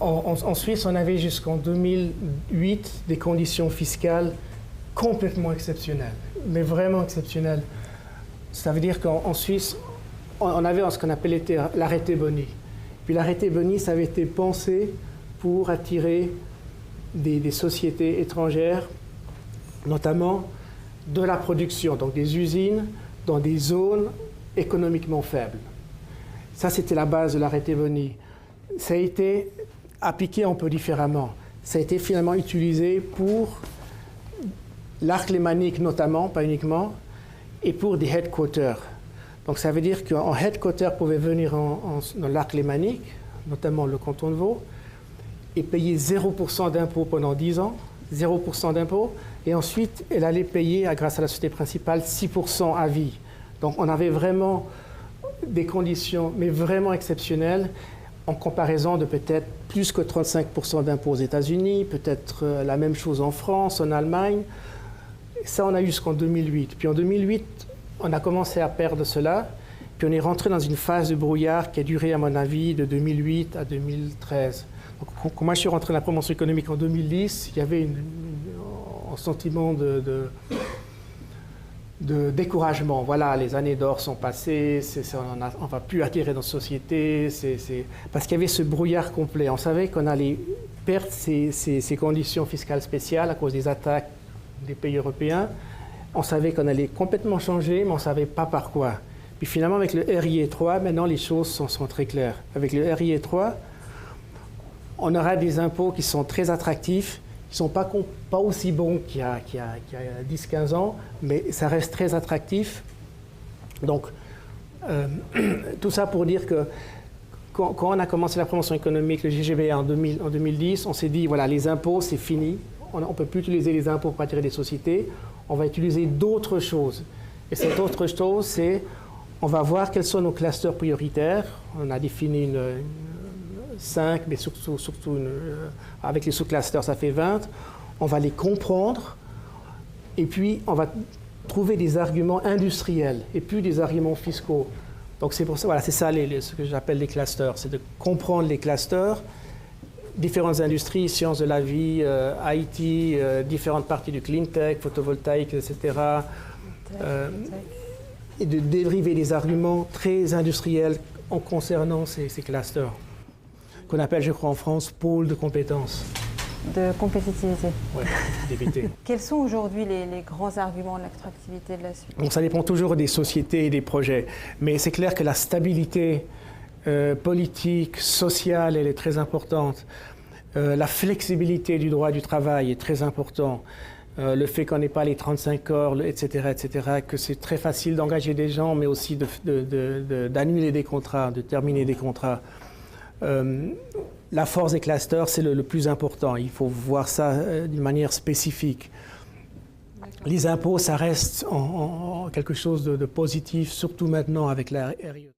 En Suisse, on avait jusqu'en 2008 des conditions fiscales complètement exceptionnelles, mais vraiment exceptionnelles. Ça veut dire qu'en Suisse, on avait ce qu'on appelait l'arrêté Boni. Puis l'arrêté Boni, ça avait été pensé pour attirer des sociétés étrangères, notamment de la production, donc des usines dans des zones économiquement faibles. Ça, c'était la base de l'arrêté Boni. Ça a été appliqué un peu différemment. Ça a été finalement utilisé pour l'arc lémanique notamment, pas uniquement, et pour des headquarters. Donc ça veut dire qu'un headquarter pouvait venir dans l'arc lémanique, notamment le canton de Vaud, et payer 0% d'impôts pendant 10 ans, 0% d'impôts, et ensuite elle allait payer, grâce à la société principale, 6% à vie. Donc on avait vraiment des conditions, mais vraiment exceptionnelles, en comparaison de peut-être plus que 35% d'impôts aux États-Unis, peut-être la même chose en France, en Allemagne. Ça, on a eu jusqu'en 2008. Puis en 2008, on a commencé à perdre cela, puis on est rentré dans une phase de brouillard qui a duré, à mon avis, de 2008 à 2013. Donc, quand moi je suis rentré dans la promotion économique en 2010, il y avait un sentiment de découragement. Voilà, les années d'or sont passées, on ne va plus attirer nos sociétés, parce qu'il y avait ce brouillard complet. On savait qu'on allait perdre ces conditions fiscales spéciales à cause des attaques des pays européens. On savait qu'on allait complètement changer, mais on ne savait pas par quoi. Puis finalement, avec le RIE 3, maintenant les choses sont très claires. Avec le RIE 3, on aura des impôts qui sont très attractifs, qui ne sont pas aussi bons qu'il y a 10-15 ans, mais ça reste très attractif. Donc, tout ça pour dire que quand on a commencé la promotion économique, le GGBA en 2010, on s'est dit, voilà, les impôts, c'est fini. On ne peut plus utiliser les impôts pour attirer des sociétés. On va utiliser d'autres choses. Et cette autre chose, c'est, on va voir quels sont nos clusters prioritaires. On a défini 5, mais surtout avec les sous-clusters, ça fait 20. On va les comprendre et puis on va trouver des arguments industriels et plus des arguments fiscaux. Donc c'est pour ça, voilà, c'est ça ce que j'appelle les clusters, c'est de comprendre les clusters, différentes industries, sciences de la vie, IT, différentes parties du clean tech, photovoltaïque, etc. Et de dériver des arguments très industriels en concernant ces clusters, qu'on appelle, je crois, en France, pôles de compétences. De compétitivité. Oui, d'éviter. Quels sont aujourd'hui les grands arguments de l'attractivité de la Suisse? Bon, ça dépend toujours des sociétés et des projets, mais c'est clair que la stabilité politique, sociale, elle est très importante. La flexibilité du droit du travail est très important. Le fait qu'on n'ait pas les 35 heures, etc., que c'est très facile d'engager des gens, mais aussi d'annuler des contrats, de terminer des contrats. La force des clusters, c'est le plus important. Il faut voir ça d'une manière spécifique. Les impôts, ça reste quelque chose de positif, surtout maintenant avec la RIE.